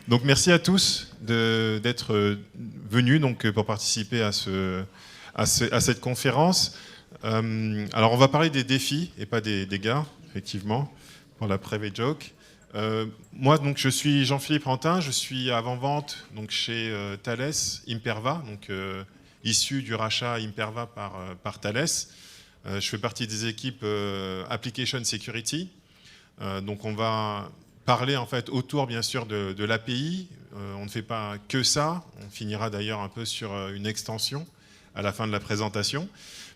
Donc merci à tous d'être venus donc, pour participer à cette conférence. Alors on va parler des défis et pas des dégâts, effectivement, pour la private joke. Moi donc je suis Jean-Philippe Rantin, je suis avant-vente donc chez Thales Imperva, donc issu du rachat Imperva par Thales. Je fais partie des équipes Application Security. Donc on va parler en fait autour bien sûr de l'API. On ne fait pas que ça. On finira d'ailleurs un peu sur une extension à la fin de la présentation.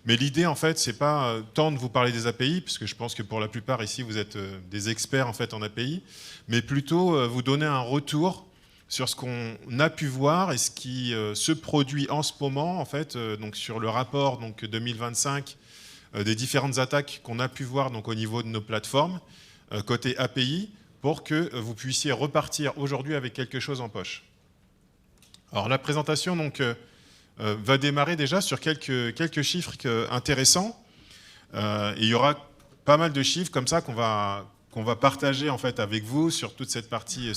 Mais l'idée en fait c'est pas tant de vous parler des API, puisque je pense que pour la plupart ici vous êtes des experts en fait en API, mais plutôt vous donner un retour sur ce qu'on a pu voir et ce qui se produit en ce moment en fait donc sur le rapport donc 2025 des différentes attaques qu'on a pu voir donc au niveau de nos plateformes côté API, pour que vous puissiez repartir aujourd'hui avec quelque chose en poche. Alors la présentation donc, va démarrer déjà sur quelques chiffres intéressants. Et il y aura pas mal de chiffres comme ça qu'on va partager en fait avec vous sur toute cette partie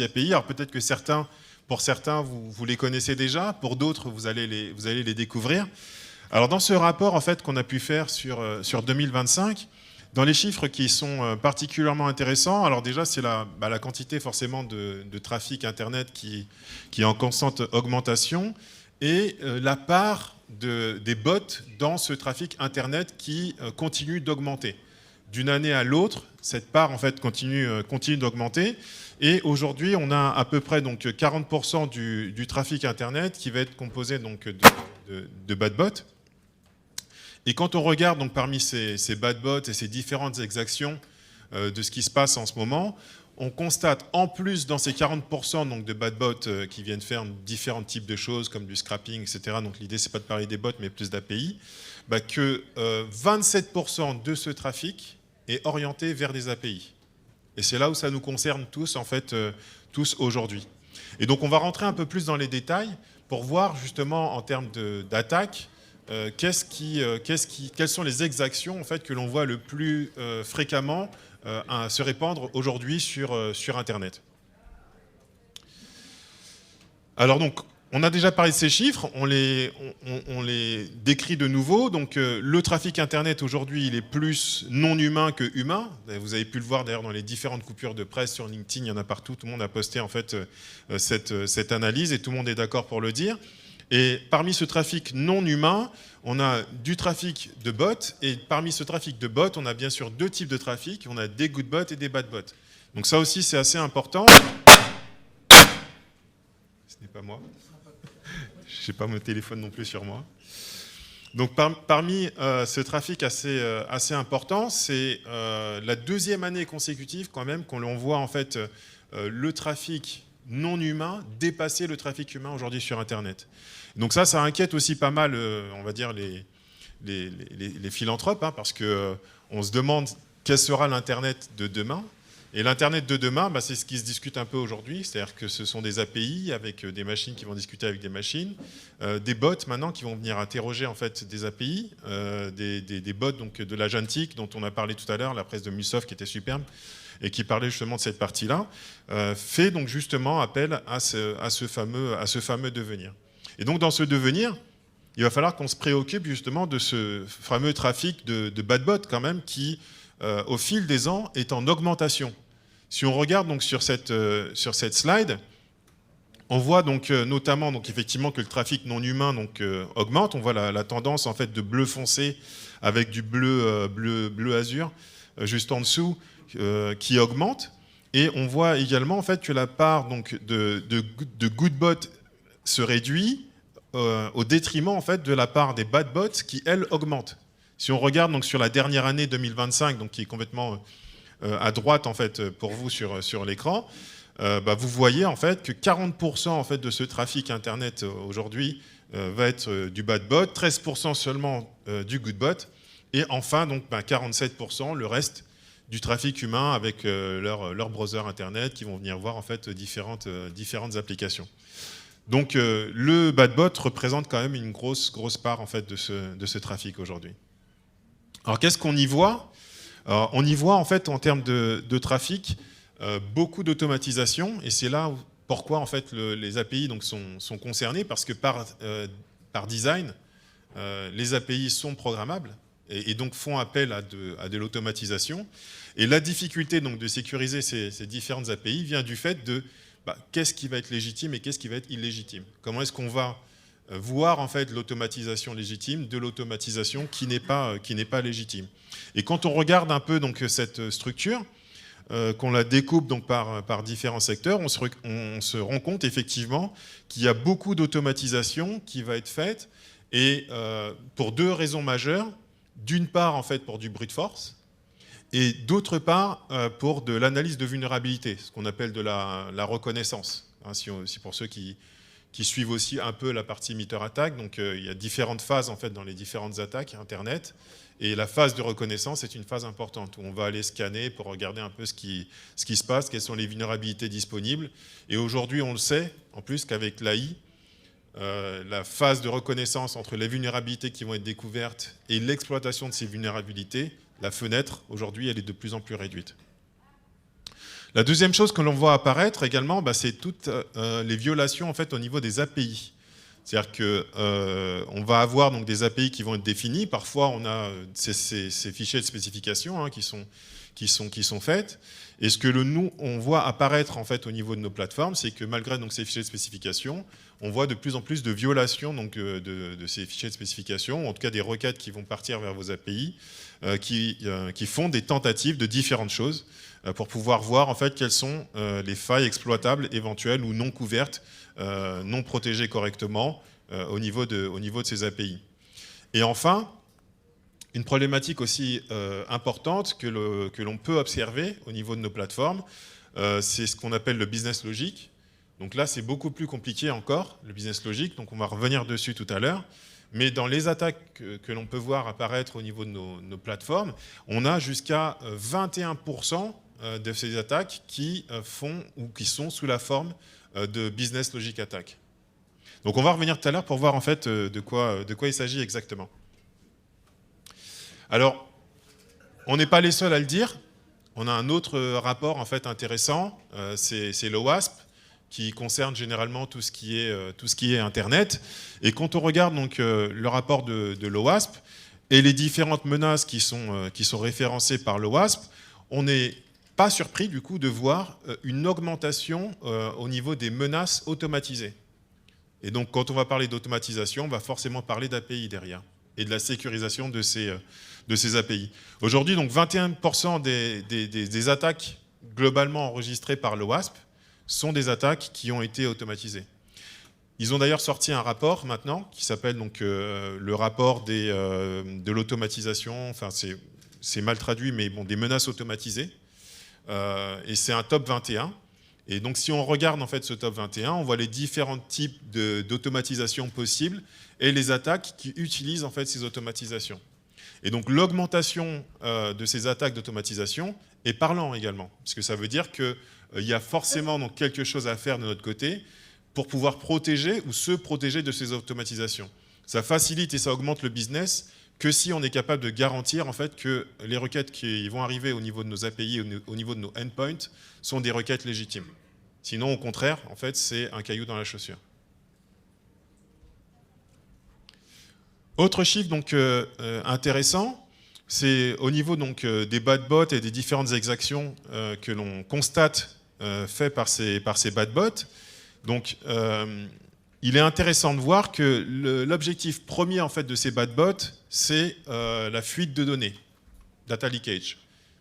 API. Alors peut-être que pour certains vous les connaissez déjà, pour d'autres vous allez les découvrir. Alors dans ce rapport en fait qu'on a pu faire sur 2025, dans les chiffres qui sont particulièrement intéressants, alors déjà c'est la quantité forcément de trafic Internet qui est en constante augmentation et la part des bots dans ce trafic Internet qui continue d'augmenter. D'une année à l'autre, cette part en fait continue d'augmenter et aujourd'hui on a à peu près donc 40% du trafic Internet qui va être composé donc de bad bots. Et quand on regarde donc parmi ces bad bots et ces différentes exactions de ce qui se passe en ce moment, on constate en plus dans ces 40% donc de bad bots qui viennent faire différents types de choses comme du scrapping, etc. Donc l'idée c'est pas de parler des bots mais plus d'API, que 27% de ce trafic est orienté vers des API. Et c'est là où ça nous concerne tous en fait tous aujourd'hui. Et donc on va rentrer un peu plus dans les détails pour voir justement en termes d'attaque. Quelles sont les exactions en fait, que l'on voit le plus fréquemment se répandre aujourd'hui sur Internet. Alors donc, on a déjà parlé de ces chiffres, on les décrit de nouveau. Donc le trafic Internet aujourd'hui, il est plus non humain que humain. Vous avez pu le voir d'ailleurs dans les différentes coupures de presse sur LinkedIn, il y en a partout. Tout le monde a posté en fait cette analyse et tout le monde est d'accord pour le dire. Et parmi ce trafic non humain, on a du trafic de bots, et parmi ce trafic de bots, on a bien sûr deux types de trafic, on a des good bots et des bad bots. Donc ça aussi, c'est assez important. Ce n'est pas moi. Je n'ai pas mon téléphone non plus sur moi. Donc parmi ce trafic assez important, c'est la deuxième année consécutive quand même qu'on voit en fait le trafic non humain dépasser le trafic humain aujourd'hui sur Internet. Donc ça inquiète aussi pas mal, on va dire, les philanthropes, hein, parce qu'on se demande quel sera l'Internet de demain. Et l'Internet de demain, c'est ce qui se discute un peu aujourd'hui, c'est-à-dire que ce sont des API avec des machines qui vont discuter avec des machines, des bots maintenant qui vont venir interroger en fait des API, des bots donc, de l'agentique dont on a parlé tout à l'heure, la presse de Microsoft qui était superbe, et qui parlait justement de cette partie-là, fait donc justement appel à ce fameux devenir. Et donc dans ce devenir, il va falloir qu'on se préoccupe justement de ce fameux trafic de bad bots quand même qui, au fil des ans, est en augmentation. Si on regarde donc sur cette slide, on voit donc notamment donc effectivement que le trafic non humain donc augmente. On voit la tendance en fait de bleu foncé avec du bleu azur juste en dessous qui augmente. Et on voit également en fait que la part donc de good bots se réduit au détriment en fait de la part des bad bots qui elle augmente. Si on regarde donc sur la dernière année 2025, donc qui est complètement à droite en fait pour vous sur l'écran, vous voyez en fait que 40% en fait de ce trafic Internet aujourd'hui va être du bad bot, 13% seulement du good bot, et enfin donc 47% le reste du trafic humain avec leur browser Internet qui vont venir voir en fait différentes applications. Donc le bad bot représente quand même une grosse part en fait de ce trafic aujourd'hui. Alors qu'est-ce qu'on y voit ? On y voit en fait en termes de trafic beaucoup d'automatisation, et c'est là pourquoi en fait les API donc, sont concernés, parce que par design, les API sont programmables et donc font appel à de l'automatisation. Et la difficulté donc, de sécuriser ces différentes API vient du fait de qu'est-ce qui va être légitime et qu'est-ce qui va être illégitime. Comment est-ce qu'on va voir en fait l'automatisation légitime de l'automatisation qui n'est pas légitime. Et quand on regarde un peu donc, cette structure, qu'on la découpe donc, par différents secteurs, on se rend compte effectivement qu'il y a beaucoup d'automatisation qui va être faite, et pour deux raisons majeures. D'une part, en fait, pour du brute force, et d'autre part, pour de l'analyse de vulnérabilité, ce qu'on appelle de la reconnaissance. Hein, si pour ceux qui suivent aussi un peu la partie meter attack, donc il y a différentes phases en fait, dans les différentes attaques Internet, et la phase de reconnaissance est une phase importante, où on va aller scanner pour regarder un peu ce qui se passe, quelles sont les vulnérabilités disponibles. Et aujourd'hui, on le sait, en plus qu'avec l'AI, la phase de reconnaissance entre les vulnérabilités qui vont être découvertes et l'exploitation de ces vulnérabilités, la fenêtre, aujourd'hui, elle est de plus en plus réduite. La deuxième chose que l'on voit apparaître également, c'est toutes les violations en fait, au niveau des API. C'est-à-dire qu'on va avoir donc, des API qui vont être définies. Parfois, on a ces fichiers de spécification hein, qui sont faites. Et ce que nous, on voit apparaître en fait, au niveau de nos plateformes, c'est que malgré donc, ces fichiers de spécification, on voit de plus en plus de violations donc, de ces fichiers de spécification, ou en tout cas des requêtes qui vont partir vers vos API, qui font des tentatives de différentes choses pour pouvoir voir en fait, quelles sont les failles exploitables éventuelles ou non couvertes, non protégées correctement au niveau de ces API. Et enfin, une problématique aussi importante que l'on peut observer au niveau de nos plateformes, c'est ce qu'on appelle le business logic. Donc là, c'est beaucoup plus compliqué encore, le business logic, donc on va revenir dessus tout à l'heure. Mais dans les attaques que l'on peut voir apparaître au niveau de nos plateformes, on a jusqu'à 21% de ces attaques qui font ou qui sont sous la forme de business logic attack. Donc on va revenir tout à l'heure pour voir en fait de quoi il s'agit exactement. Alors, on n'est pas les seuls à le dire. On a un autre rapport en fait intéressant, c'est l'OWASP, qui concerne généralement tout ce qui est Internet. Et quand on regarde donc, le rapport de l'OWASP et les différentes menaces qui sont référencées par l'OWASP, on n'est pas surpris du coup de voir une augmentation au niveau des menaces automatisées. Et donc quand on va parler d'automatisation, on va forcément parler d'API derrière et de la sécurisation de ces API. Aujourd'hui, donc 21% des attaques globalement enregistrées par l'OWASP sont des attaques qui ont été automatisées. Ils ont d'ailleurs sorti un rapport maintenant qui s'appelle donc le rapport de l'automatisation, enfin c'est mal traduit, mais bon, des menaces automatisées. Et c'est un top 21. Et donc si on regarde en fait ce top 21, on voit les différents types d'automatisation possibles et les attaques qui utilisent en fait ces automatisations. Et donc l'augmentation de ces attaques d'automatisation est parlant également, parce que ça veut dire qu'il y a forcément donc, quelque chose à faire de notre côté pour pouvoir protéger ou se protéger de ces automatisations. Ça facilite et ça augmente le business que si on est capable de garantir en fait, que les requêtes qui vont arriver au niveau de nos API, au niveau de nos endpoints, sont des requêtes légitimes. Sinon, au contraire, en fait, c'est un caillou dans la chaussure. Autre chiffre donc, intéressant, c'est au niveau donc, des bad bots et des différentes exactions que l'on constate faites par ces bad bots. Donc, il est intéressant de voir que l'objectif premier en fait, de ces bad bots, c'est la fuite de données, data leakage.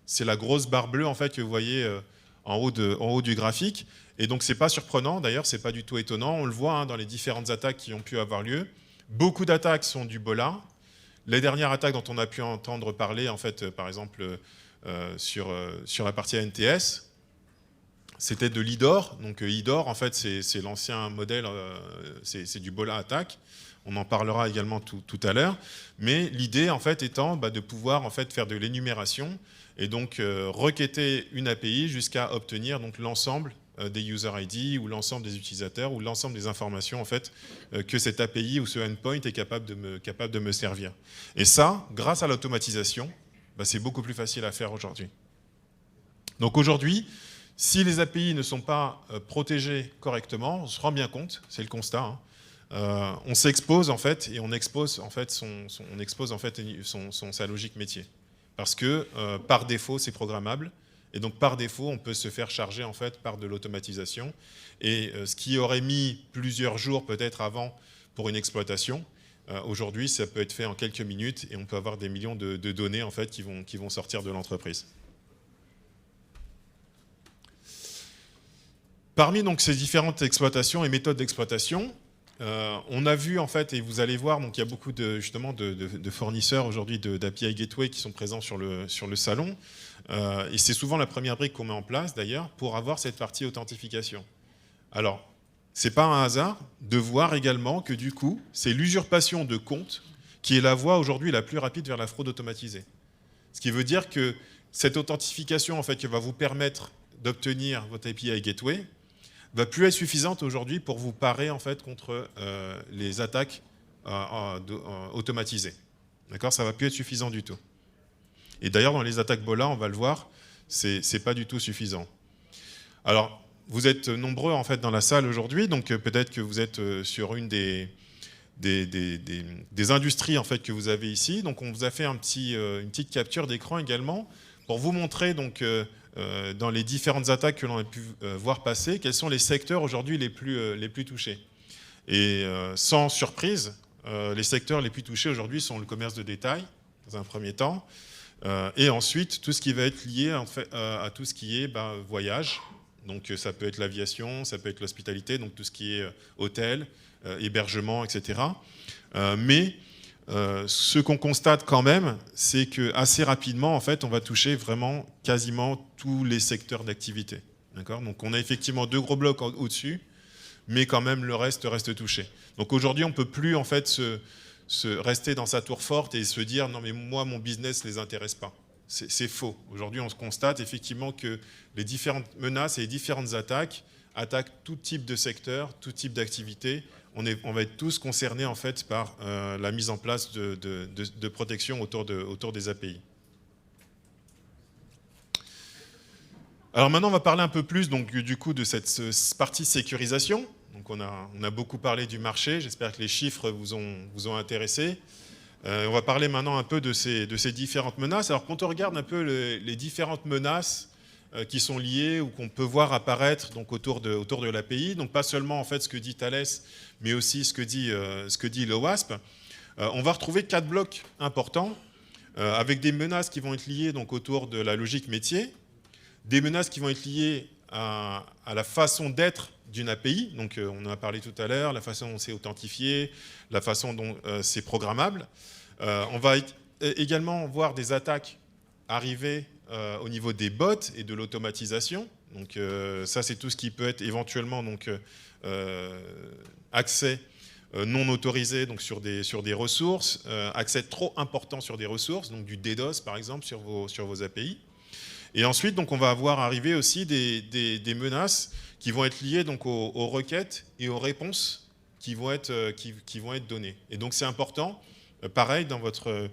C'est la grosse barre bleue en fait, que vous voyez en haut du graphique. Et donc, ce n'est pas surprenant, d'ailleurs, ce n'est pas du tout étonnant. On le voit hein, dans les différentes attaques qui ont pu avoir lieu. Beaucoup d'attaques sont du Bola. Les dernières attaques dont on a pu entendre parler, en fait, par exemple, sur la partie NTS, c'était de l'IDOR. Donc IDOR, en fait, c'est l'ancien modèle, c'est du Bola attaque. On en parlera également tout à l'heure. Mais l'idée, en fait, étant de pouvoir en fait, faire de l'énumération et donc requêter une API jusqu'à obtenir l'ensemble des user ID ou l'ensemble des utilisateurs ou l'ensemble des informations en fait, que cette API ou ce endpoint est capable de me servir. Et ça, grâce à l'automatisation, c'est beaucoup plus facile à faire aujourd'hui. Donc aujourd'hui, Si les API ne sont pas protégées correctement, on se rend bien compte, c'est le constat, hein, on s'expose en fait et on expose en fait sa logique métier. Parce que par défaut, c'est programmable. Et donc par défaut, on peut se faire charger en fait par de l'automatisation. Et ce qui aurait mis plusieurs jours peut-être avant pour une exploitation, aujourd'hui, ça peut être fait en quelques minutes et on peut avoir des millions de données en fait qui vont sortir de l'entreprise. Parmi donc ces différentes exploitations et méthodes d'exploitation, on a vu en fait, et vous allez voir, donc il y a beaucoup justement de fournisseurs aujourd'hui d'API Gateway qui sont présents sur le salon, et c'est souvent la première brique qu'on met en place d'ailleurs pour avoir cette partie authentification. Alors, c'est pas un hasard de voir également que du coup, c'est l'usurpation de compte qui est la voie aujourd'hui la plus rapide vers la fraude automatisée. Ce qui veut dire que cette authentification en fait qui va vous permettre d'obtenir votre API Gateway va plus être suffisante aujourd'hui pour vous parer en fait contre les attaques automatisées. D'accord, ça va plus être suffisant du tout. Et d'ailleurs dans les attaques Bola, on va le voir, c'est pas du tout suffisant. Alors vous êtes nombreux en fait dans la salle aujourd'hui, donc peut-être que vous êtes sur une des industries en fait que vous avez ici. Donc on vous a fait une petite capture d'écran également pour vous montrer donc dans les différentes attaques que l'on a pu voir passer, quels sont les secteurs aujourd'hui les plus touchés. Et sans surprise, les secteurs les plus touchés aujourd'hui sont le commerce de détail, dans un premier temps, et ensuite tout ce qui va être lié en fait, à tout ce qui est voyage. Donc ça peut être l'aviation, ça peut être l'hospitalité, donc tout ce qui est hôtel, hébergement, etc. Mais ce qu'on constate quand même, c'est qu'assez rapidement, en fait, on va toucher vraiment quasiment tous les secteurs d'activité. Donc on a effectivement 2 gros blocs au-dessus, mais quand même le reste touché. Donc aujourd'hui, on ne peut plus en fait se rester dans sa tour forte et se dire non mais moi mon business ne les intéresse pas. C'est faux. Aujourd'hui, on se constate effectivement que les différentes menaces et les différentes attaquent tout type de secteur, tout type d'activité. On va être tous concernés en fait par la mise en place de protection autour des API. Alors maintenant, on va parler un peu plus donc, du coup de cette partie sécurisation. Donc on a beaucoup parlé du marché, j'espère que les chiffres vous ont intéressé. On va parler maintenant un peu de ces différentes menaces. Alors quand on regarde un peu les différentes menaces qui sont liées ou qu'on peut voir apparaître donc, autour de l'API, donc pas seulement en fait, ce que dit Thales, mais aussi ce que dit l'OWASP, on va retrouver 4 blocs importants avec des menaces qui vont être liées donc, autour de la logique métier, des menaces qui vont être liées à la façon d'être d'une API, donc on en a parlé tout à l'heure, la façon dont c'est authentifié, la façon dont c'est programmable. On va également voir des attaques arriver au niveau des bots et de l'automatisation. Donc ça, c'est tout ce qui peut être éventuellement donc, accès non autorisé donc, sur des ressources, accès trop important sur des ressources, donc du DDoS par exemple sur vos API. Et ensuite, donc, on va avoir arrivé aussi des menaces qui vont être liées donc, aux requêtes et aux réponses qui vont être données. Et donc c'est important, pareil dans votre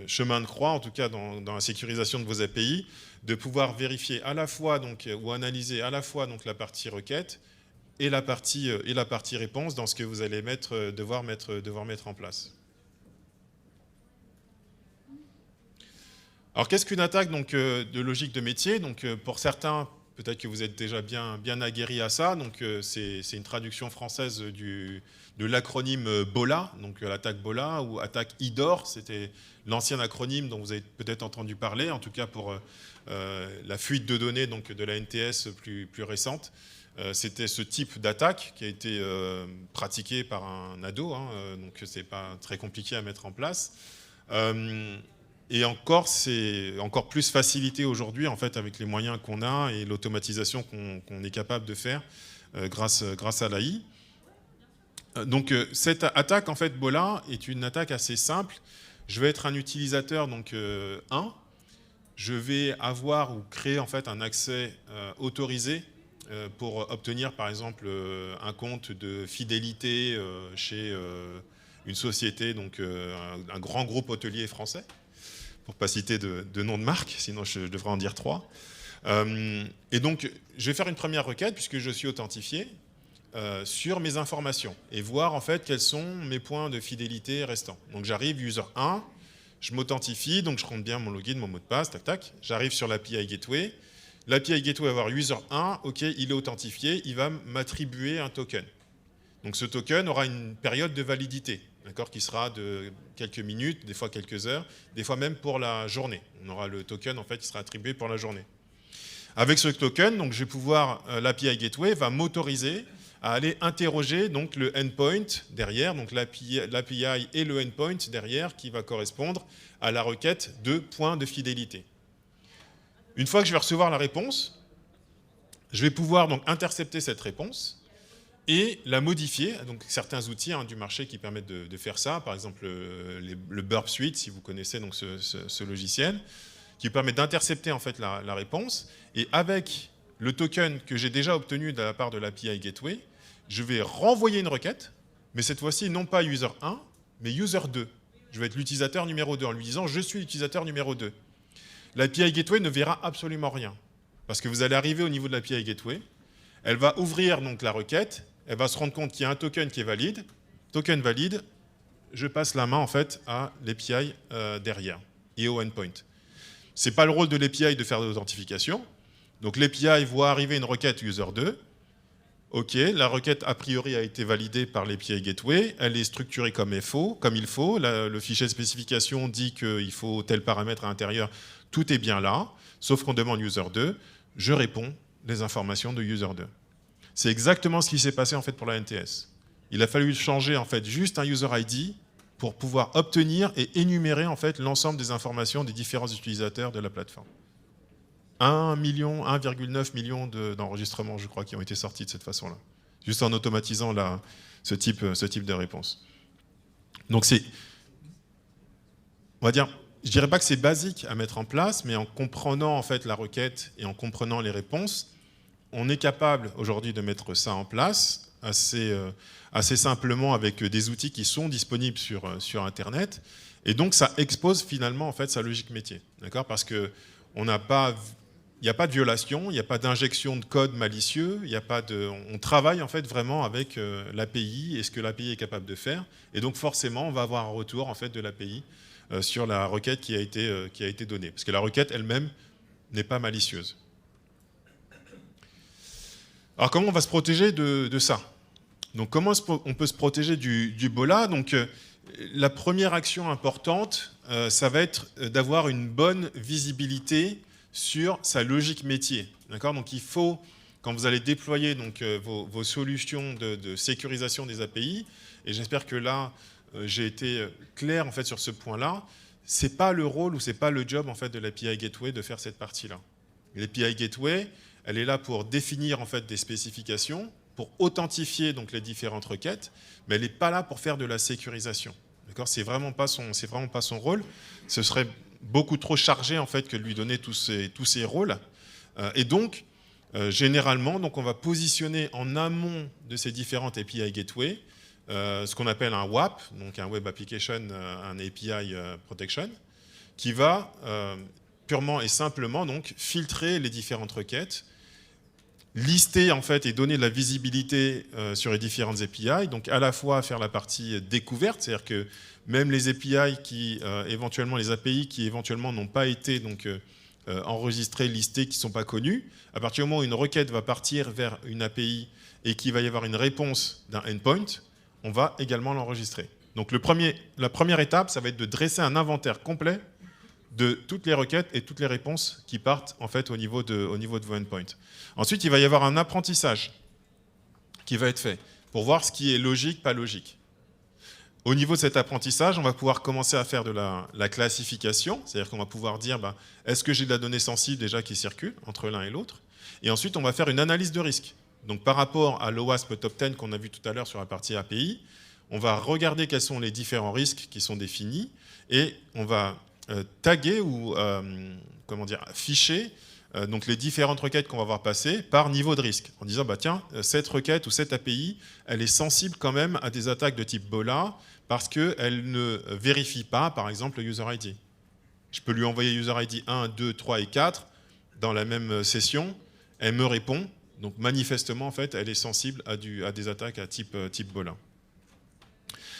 chemin de croix, en tout cas dans la sécurisation de vos API, de pouvoir vérifier à la fois donc, ou analyser à la fois donc, la partie requête et la partie réponse dans ce que vous allez devoir mettre en place. Alors qu'est-ce qu'une attaque donc, de logique de métier? Donc, pour certains, peut-être que vous êtes déjà bien aguerris à ça. Donc, c'est une traduction française de l'acronyme BOLA, donc l'attaque BOLA ou attaque IDOR. C'était l'ancien acronyme dont vous avez peut-être entendu parler, en tout cas pour la fuite de données donc, de la NTS plus récente. C'était ce type d'attaque qui a été pratiqué par un ado, hein, donc c'est pas très compliqué à mettre en place. Et encore, c'est encore plus facilité aujourd'hui en fait, avec les moyens qu'on a et l'automatisation qu'on est capable de faire grâce à l'AI. Donc cette attaque en fait BOLA est une attaque assez simple. Je vais être un utilisateur donc 1. Je vais avoir ou créer en fait un accès autorisé pour obtenir par exemple un compte de fidélité chez une société, donc un grand groupe hôtelier français, pour ne pas citer de nom de marque, sinon je devrais en dire 3. Et donc, je vais faire une première requête, puisque je suis authentifié, sur mes informations, et voir en fait quels sont mes points de fidélité restants. Donc j'arrive user 1, je m'authentifie, donc je rentre bien mon login, mon mot de passe, tac tac, j'arrive sur l'API Gateway. L'API Gateway va avoir user 1, ok, il est authentifié, il va m'attribuer un token. Donc ce token aura une période de validité, d'accord, qui sera de quelques minutes, des fois quelques heures, des fois même pour la journée. On aura le token en fait qui sera attribué pour la journée. Avec ce token, donc je vais pouvoir, l'API Gateway va m'autoriser à aller interroger donc le endpoint derrière, donc l'API et le endpoint derrière qui va correspondre à la requête de points de fidélité. Une fois que je vais recevoir la réponse, je vais pouvoir donc intercepter cette réponse et la modifier. Donc certains outils du marché qui permettent de faire ça, par exemple le Burp Suite, si vous connaissez donc ce logiciel, qui permet d'intercepter en fait la réponse. Et avec le token que j'ai déjà obtenu de la part de l'API Gateway, je vais renvoyer une requête, mais cette fois-ci non pas user 1, mais user 2. Je vais être l'utilisateur numéro 2 en lui disant « je suis l'utilisateur numéro 2 ». L'API Gateway ne verra absolument rien, parce que vous allez arriver au niveau de l'API Gateway, elle va ouvrir donc la requête, elle va se rendre compte qu'il y a un token qui est valide, token valide, je passe la main en fait à l'API derrière et au endpoint. Ce n'est pas le rôle de l'API de faire de l'authentification, donc l'API voit arriver une requête user 2, ok, la requête a priori a été validée par l'API Gateway, elle est structurée comme il faut, le fichier de spécification dit qu'il faut tel paramètre à l'intérieur, tout est bien là, sauf qu'on demande user 2, je réponds les informations de user 2. C'est exactement ce qui s'est passé en fait pour la NTS. Il a fallu changer en fait juste un user ID pour pouvoir obtenir et énumérer en fait l'ensemble des informations des différents utilisateurs de la plateforme. 1,9 million d'enregistrements, je crois, qui ont été sortis de cette façon-là, juste en automatisant ce type de réponse. Donc c'est, on va dire, je dirais pas que c'est basique à mettre en place, mais en comprenant en fait la requête et en comprenant les réponses, on est capable aujourd'hui de mettre ça en place assez simplement avec des outils qui sont disponibles sur Internet, et donc ça expose finalement en fait sa logique métier, d'accord, parce que il n'y a pas de violation, il n'y a pas d'injection de code malicieux, on travaille en fait vraiment avec l'API et ce que l'API est capable de faire. Et donc forcément, on va avoir un retour en fait de l'API sur la requête qui a été donnée. Parce que la requête elle-même n'est pas malicieuse. Alors comment on va se protéger de ça? Donc comment on peut se protéger du BOLA? Donc la première action importante, ça va être d'avoir une bonne visibilité sur sa logique métier. Donc il faut, quand vous allez déployer donc, vos solutions de sécurisation des API, et j'espère que là, j'ai été clair en fait, sur ce point-là, ce n'est pas le rôle ou ce n'est pas le job en fait, de l'API Gateway de faire cette partie-là. L'API Gateway, elle est là pour définir en fait, des spécifications, pour authentifier donc, les différentes requêtes, mais elle n'est pas là pour faire de la sécurisation. C'est vraiment pas son rôle. Ce serait beaucoup trop chargé en fait que de lui donner tous ces rôles. Et donc, généralement, donc on va positionner en amont de ces différentes API Gateway ce qu'on appelle un WAP, donc un Web Application, un API Protection, qui va purement et simplement donc filtrer les différentes requêtes, lister en fait et donner de la visibilité sur les différentes API, donc à la fois faire la partie découverte, c'est-à-dire que même les API qui les API qui éventuellement n'ont pas été donc enregistrées, listées, qui ne sont pas connues, à partir du moment où une requête va partir vers une API et qu'il va y avoir une réponse d'un endpoint, on va également l'enregistrer. Donc la première étape, ça va être de dresser un inventaire complet de toutes les requêtes et toutes les réponses qui partent en fait, au niveau de vos endpoints. Ensuite, il va y avoir un apprentissage qui va être fait pour voir ce qui est logique, pas logique. Au niveau de cet apprentissage, on va pouvoir commencer à faire de la classification, c'est-à-dire qu'on va pouvoir dire est-ce que j'ai de la donnée sensible déjà qui circule entre l'un et l'autre, et ensuite on va faire une analyse de risque. Donc par rapport à l'OWASP Top 10 qu'on a vu tout à l'heure sur la partie API, on va regarder quels sont les différents risques qui sont définis, et on va taguer ou ficher donc les différentes requêtes qu'on va voir passer par niveau de risque, en disant tiens, cette requête ou cette API, elle est sensible quand même à des attaques de type BOLA parce qu'elle ne vérifie pas, par exemple, le user ID. Je peux lui envoyer user ID 1, 2, 3 et 4, dans la même session, elle me répond. Donc manifestement, en fait, elle est sensible à des attaques à type Bolin.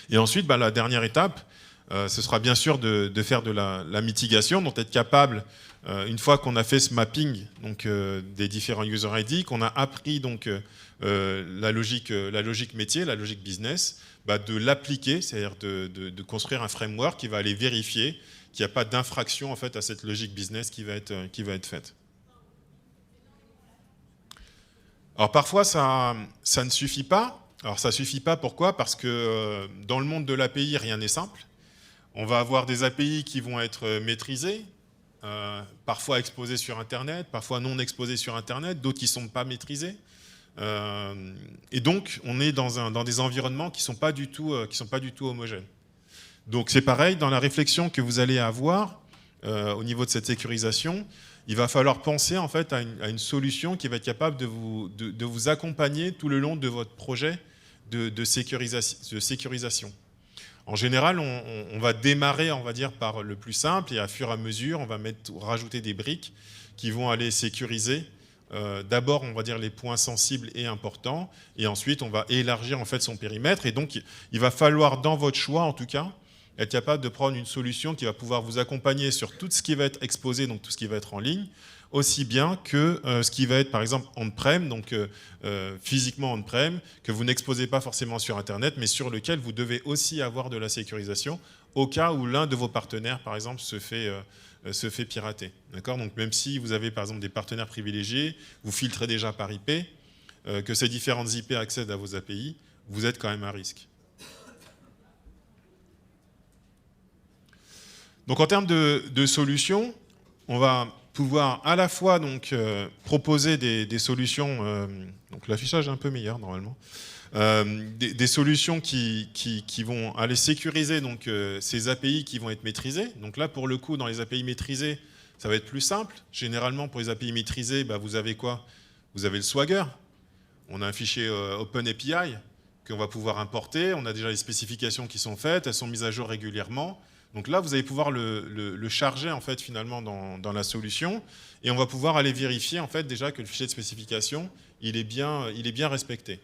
Et ensuite, la dernière étape, ce sera bien sûr de faire de la mitigation, donc être capable, une fois qu'on a fait ce mapping donc, des différents user ID, qu'on a appris donc, la logique métier, la logique business, de l'appliquer, c'est-à-dire de construire un framework qui va aller vérifier qu'il n'y a pas d'infraction en fait, à cette logique business qui va être faite. Alors parfois, ça ne suffit pas. Alors ça ne suffit pas, pourquoi? Parce que dans le monde de l'API, rien n'est simple. On va avoir des API qui vont être maîtrisées, parfois exposées sur Internet, parfois non exposées sur Internet, d'autres qui ne sont pas maîtrisées. Et donc, on est dans des environnements qui ne sont pas du tout homogènes. Donc c'est pareil, dans la réflexion que vous allez avoir au niveau de cette sécurisation, il va falloir penser en fait à une solution qui va être capable de vous accompagner tout le long de votre projet de sécurisation. En général, on va démarrer, on va dire, par le plus simple, et à fur et à mesure, on va rajouter des briques qui vont aller sécuriser d'abord, on va dire, les points sensibles et importants, et ensuite, on va élargir en fait son périmètre. Et donc, il va falloir, dans votre choix, en tout cas, être capable de prendre une solution qui va pouvoir vous accompagner sur tout ce qui va être exposé, donc tout ce qui va être en ligne, aussi bien que ce qui va être par exemple on-prem, donc physiquement on-prem, que vous n'exposez pas forcément sur Internet, mais sur lequel vous devez aussi avoir de la sécurisation au cas où l'un de vos partenaires, par exemple, se fait pirater. D'accord ? Donc même si vous avez par exemple des partenaires privilégiés, vous filtrez déjà par IP, que ces différentes IP accèdent à vos API, vous êtes quand même à risque. Donc en termes de solutions, on va pouvoir à la fois donc, proposer des solutions, donc l'affichage est un peu meilleur normalement, des solutions qui vont aller sécuriser donc, ces API qui vont être maîtrisées. Donc là pour le coup dans les API maîtrisées, ça va être plus simple. Généralement pour les API maîtrisées, vous avez quoi? Vous avez le Swagger, on a un fichier OpenAPI qu'on va pouvoir importer, on a déjà les spécifications qui sont faites, elles sont mises à jour régulièrement. Donc là, vous allez pouvoir le charger en fait, finalement dans la solution, et on va pouvoir aller vérifier en fait, déjà que le fichier de spécification il est bien respecté.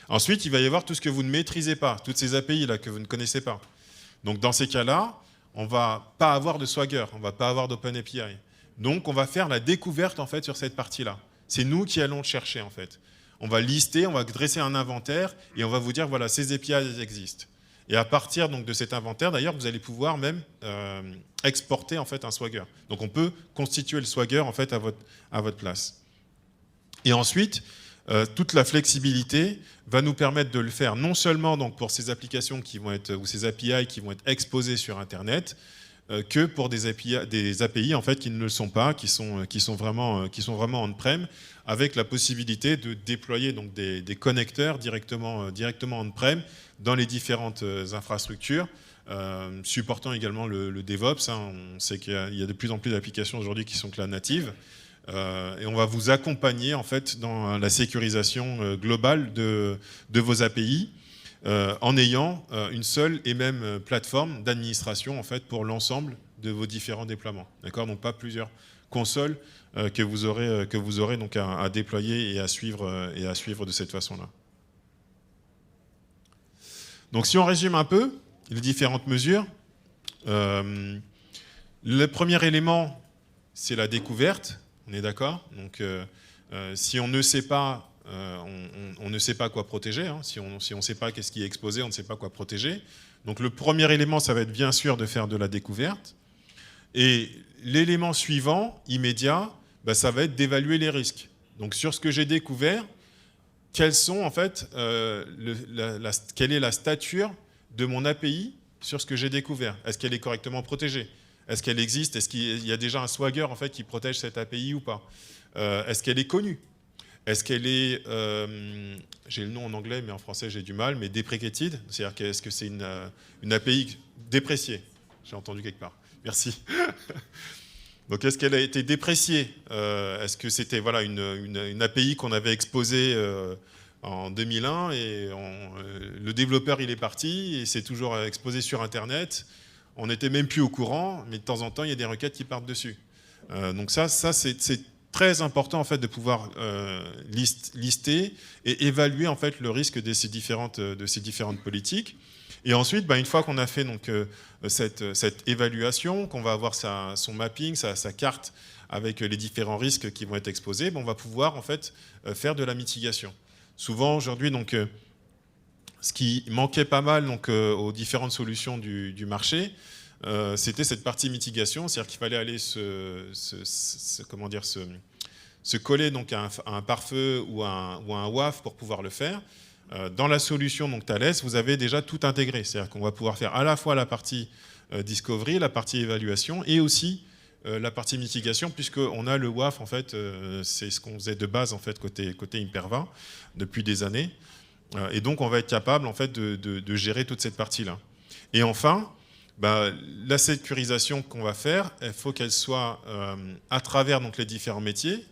Ensuite, il va y avoir tout ce que vous ne maîtrisez pas, toutes ces API là que vous ne connaissez pas. Donc dans ces cas-là, on ne va pas avoir de Swagger, on ne va pas avoir d'OpenAPI. Donc on va faire la découverte en fait, sur cette partie-là. C'est nous qui allons le chercher en fait. On va lister, on va dresser un inventaire et on va vous dire voilà, ces API elles existent. Et à partir donc, de cet inventaire, d'ailleurs, vous allez pouvoir même exporter en fait, un Swagger. Donc on peut constituer le Swagger en fait, à votre place. Et ensuite, toute la flexibilité va nous permettre de le faire non seulement donc, pour ces applications qui vont être, ou ces API qui vont être exposées sur Internet, que pour des API en fait, qui ne le sont pas, qui sont vraiment on-prem, avec la possibilité de déployer donc, des connecteurs directement on-prem dans les différentes infrastructures, supportant également le DevOps. On sait qu'il y a de plus en plus d'applications aujourd'hui qui sont cloud natives. Et on va vous accompagner en fait, dans la sécurisation globale de vos API, en ayant une seule et même plateforme d'administration en fait, pour l'ensemble de vos différents déploiements. D'accord ? Donc pas plusieurs consoles que vous aurez donc à déployer et à suivre de cette façon-là. Donc si on résume un peu les différentes mesures, le premier élément, c'est la découverte, on est d'accord ? Donc si on ne sait pas, on ne sait pas quoi protéger. Hein. Si on ne sait pas qu'est-ce qui est exposé, on ne sait pas quoi protéger. Donc le premier élément, ça va être bien sûr de faire de la découverte. Et l'élément suivant, immédiat, ça va être d'évaluer les risques. Donc sur ce que j'ai découvert, quelles sont en fait, quelle est la stature de mon API sur ce que j'ai découvert? Est-ce qu'elle est correctement protégée? Est-ce qu'elle existe? Est-ce qu'il y a déjà un Swagger en fait, qui protège cette API ou pas? Est-ce qu'elle est connue? Est-ce qu'elle est, j'ai le nom en anglais, mais en français j'ai du mal, mais deprecated? C'est-à-dire est-ce que c'est une API dépréciée? J'ai entendu quelque part. Merci. Donc est-ce qu'elle a été dépréciée? Est-ce que c'était voilà, une API qu'on avait exposée en 2001 et le développeur il est parti et c'est toujours exposé sur Internet? On n'était même plus au courant, mais de temps en temps il y a des requêtes qui partent dessus. Donc ça c'est très important en fait de pouvoir lister et évaluer en fait le risque de ces différentes politiques. Et ensuite, une fois qu'on a fait donc cette évaluation, qu'on va avoir son mapping, sa carte avec les différents risques qui vont être exposés, on va pouvoir en fait faire de la mitigation. Souvent aujourd'hui, donc ce qui manquait pas mal donc aux différentes solutions du marché, c'était cette partie mitigation, c'est-à-dire qu'il fallait aller se coller donc à un pare-feu ou à un WAF pour pouvoir le faire. Dans la solution donc Thales, vous avez déjà tout intégré, c'est-à-dire qu'on va pouvoir faire à la fois la partie discovery, la partie évaluation et aussi la partie mitigation, puisqu'on a le WAF en fait, c'est ce qu'on faisait de base en fait côté Imperva depuis des années, et donc on va être capable en fait de gérer toute cette partie-là. Et enfin, la sécurisation qu'on va faire, il faut qu'elle soit à travers donc les différents métiers,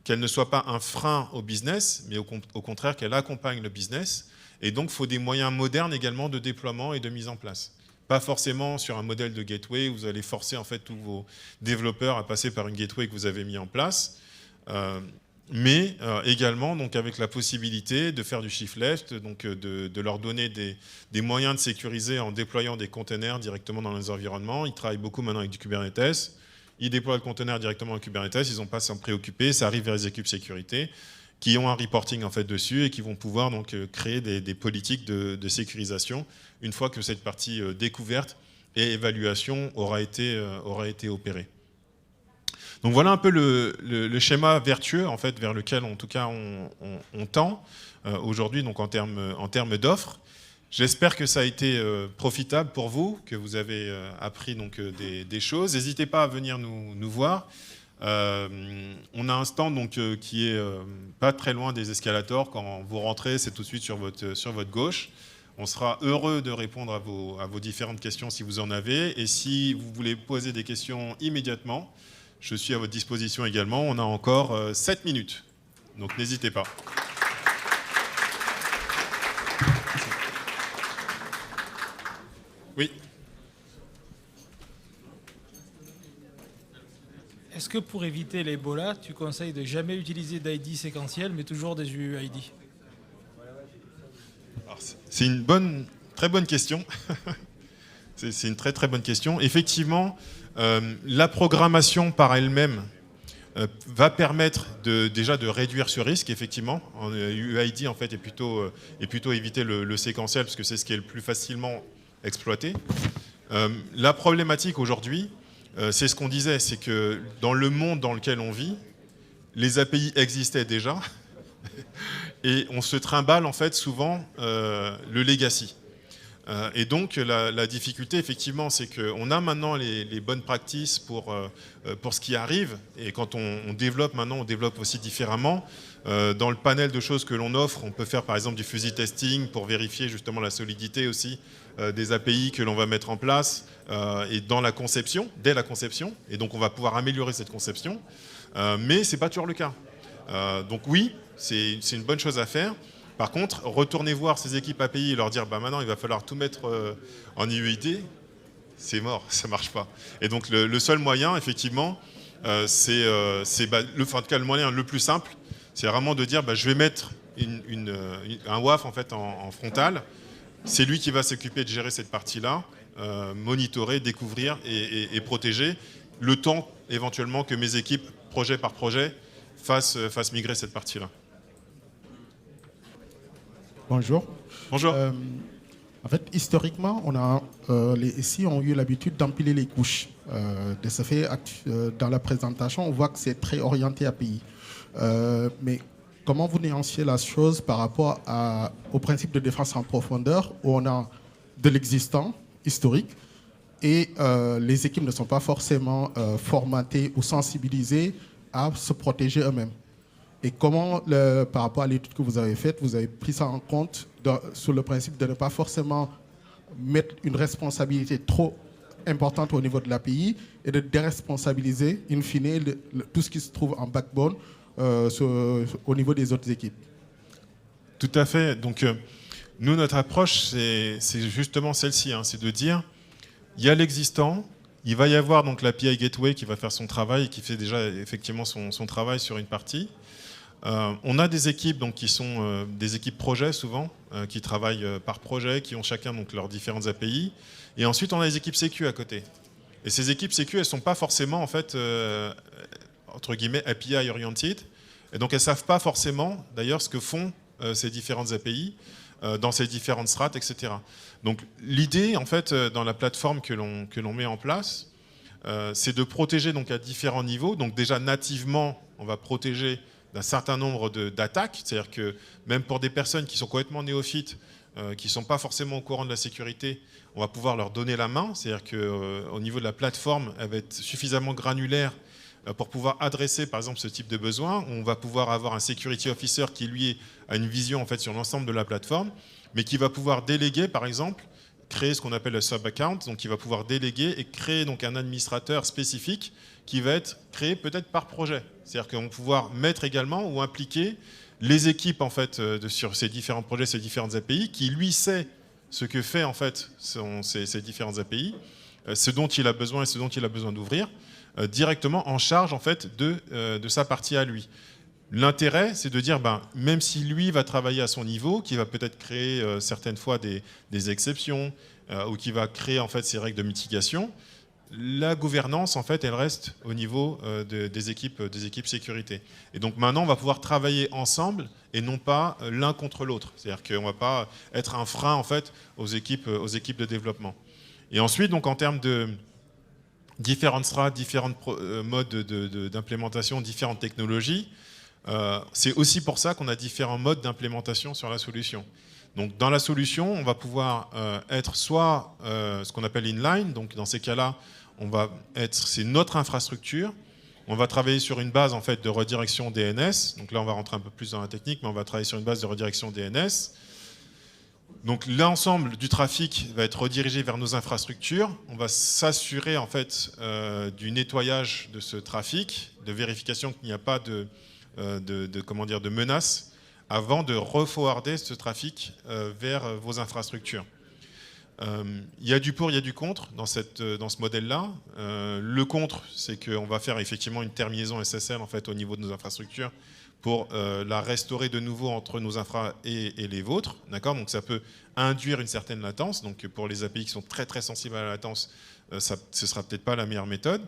qu'elle ne soit pas un frein au business, mais au contraire qu'elle accompagne le business. Et donc, il faut des moyens modernes également de déploiement et de mise en place. Pas forcément sur un modèle de gateway où vous allez forcer en fait tous vos développeurs à passer par une gateway que vous avez mis en place, mais également donc avec la possibilité de faire du shift left, donc de leur donner des moyens de sécuriser en déployant des containers directement dans les environnements. Ils travaillent beaucoup maintenant avec du Kubernetes. Ils déploient le conteneur directement en Kubernetes, ils n'ont pas à s'en préoccuper, ça arrive vers les équipes sécurité qui ont un reporting en fait dessus et qui vont pouvoir donc créer des politiques de sécurisation une fois que cette partie découverte et évaluation aura été opérée. Donc voilà un peu le schéma vertueux en fait vers lequel en tout cas on tend aujourd'hui donc en termes d'offres. J'espère que ça a été profitable pour vous, que vous avez appris donc des choses. N'hésitez pas à venir nous voir. On a un stand donc, qui est pas très loin des escalators. Quand vous rentrez, c'est tout de suite sur votre gauche. On sera heureux de répondre à vos différentes questions si vous en avez. Et si vous voulez poser des questions immédiatement, je suis à votre disposition également. On a encore 7 minutes. Donc n'hésitez pas. Oui. Est-ce que pour éviter l'Ebola, tu conseilles de jamais utiliser d'ID séquentiel, mais toujours des UUID? C'est une très bonne question. C'est une très bonne question. Effectivement, la programmation par elle-même va permettre déjà de réduire ce risque, effectivement. UUID en fait est plutôt éviter le séquentiel parce que c'est ce qui est le plus facilement exploité. La problématique aujourd'hui, c'est ce qu'on disait, c'est que dans le monde dans lequel on vit, les API existaient déjà et on se trimballe en fait souvent le legacy. Et donc la difficulté effectivement c'est qu'on a maintenant les bonnes practices pour ce qui arrive, et quand on développe maintenant, on développe aussi différemment. Dans le panel de choses que l'on offre, on peut faire par exemple du fuzzy testing pour vérifier justement la solidité aussi des API que l'on va mettre en place et dans la conception, dès la conception, et donc on va pouvoir améliorer cette conception, mais c'est pas toujours le cas. Donc oui, c'est une bonne chose à faire. Par contre, retournez voir ces équipes API et leur dire maintenant il va falloir tout mettre en UUID, c'est mort, ça marche pas. Et donc le seul moyen, effectivement, c'est en tout cas le moyen le plus simple, c'est vraiment de dire je vais mettre un WAF en fait en frontal. C'est lui qui va s'occuper de gérer cette partie-là, monitorer, découvrir et protéger, le temps éventuellement que mes équipes, projet par projet, fassent migrer cette partie-là. Bonjour. Bonjour. En fait, historiquement, les SI ont eu l'habitude d'empiler les couches. De ce fait, dans la présentation, on voit que c'est très orienté API. Mais comment vous nuanciez la chose par rapport au principe de défense en profondeur, où on a de l'existant historique et les équipes ne sont pas forcément formatées ou sensibilisées à se protéger eux-mêmes? Et comment, par rapport à l'étude que vous avez faite, vous avez pris ça en compte sur le principe de ne pas forcément mettre une responsabilité trop importante au niveau de l'API et de déresponsabiliser, in fine, tout ce qui se trouve en backbone au niveau des autres équipes? Tout à fait. Donc, nous, notre approche, c'est justement celle-ci. C'est de dire, il y a l'existant, Il va y avoir donc l'API Gateway qui va faire son travail, qui fait déjà effectivement son travail sur une partie. On a des équipes donc, qui sont des équipes projets souvent, qui travaillent par projet, qui ont chacun donc, leurs différentes API. Et ensuite, on a les équipes sécu à côté. Et ces équipes sécu, elles ne sont pas forcément, en fait, entre guillemets, API oriented. Et donc, elles ne savent pas forcément, d'ailleurs, ce que font ces différentes API dans ces différentes strates, etc. Donc, l'idée, en fait, dans la plateforme que l'on met en place, c'est de protéger donc, à différents niveaux. Donc, déjà, nativement, on va protéger d'un certain nombre d'attaques. C'est-à-dire que même pour des personnes qui sont complètement néophytes, qui ne sont pas forcément au courant de la sécurité, on va pouvoir leur donner la main. C'est-à-dire qu'au niveau de la plateforme, elle va être suffisamment granulaire pour pouvoir adresser, par exemple, ce type de besoin. On va pouvoir avoir un security officer qui, lui, a une vision en fait, sur l'ensemble de la plateforme, mais qui va pouvoir déléguer, par exemple, créer ce qu'on appelle le sub-account, donc il va pouvoir déléguer et créer donc, un administrateur spécifique qui va être créé peut-être par projet. C'est-à-dire qu'on va pouvoir mettre également ou impliquer les équipes en fait, sur ces différents projets, ces différentes API, qui lui sait ce que fait en fait ces différentes API, ce dont il a besoin et ce dont il a besoin d'ouvrir, directement en charge en fait, de sa partie à lui. L'intérêt, c'est de dire, même si lui va travailler à son niveau, qui va peut-être créer certaines fois des exceptions, ou qui va créer en fait, ses règles de mitigation, la gouvernance, en fait, elle reste au niveau des équipes sécurité. Et donc maintenant, on va pouvoir travailler ensemble et non pas l'un contre l'autre. C'est-à-dire qu'on ne va pas être un frein en fait, aux équipes de développement. Et ensuite, donc, en termes de différentes strates, différents modes d'implémentation, différentes technologies, c'est aussi pour ça qu'on a différents modes d'implémentation sur la solution. Donc dans la solution, on va pouvoir être soit ce qu'on appelle inline, donc dans ces cas-là, c'est notre infrastructure. On va travailler sur une base en fait, de redirection DNS. Donc là, on va rentrer un peu plus dans la technique, mais on va travailler sur une base de redirection DNS. Donc l'ensemble du trafic va être redirigé vers nos infrastructures. On va s'assurer en fait du nettoyage de ce trafic, de vérification qu'il n'y a pas de menaces avant de reforwarder ce trafic vers vos infrastructures. Il y a du pour, il y a du contre dans ce modèle-là. Le contre, c'est qu'on va faire effectivement une terminaison SSL en fait, au niveau de nos infrastructures pour la restaurer de nouveau entre nos infras et les vôtres. Donc ça peut induire une certaine latence. Donc pour les API qui sont très très sensibles à la latence, ce ne sera peut-être pas la meilleure méthode.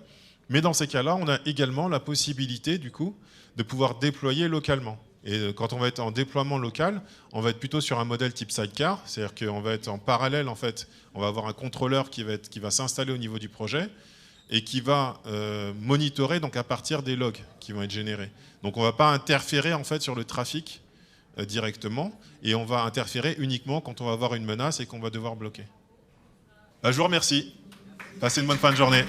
Mais dans ces cas-là, on a également la possibilité du coup de pouvoir déployer localement. Et quand on va être en déploiement local, on va être plutôt sur un modèle type sidecar, c'est-à-dire qu'on va être en parallèle, en fait, on va avoir un contrôleur qui va s'installer au niveau du projet et qui va monitorer donc, à partir des logs qui vont être générés. Donc on ne va pas interférer en fait, sur le trafic directement et on va interférer uniquement quand on va avoir une menace et qu'on va devoir bloquer. Je vous remercie. Passez une bonne fin de journée.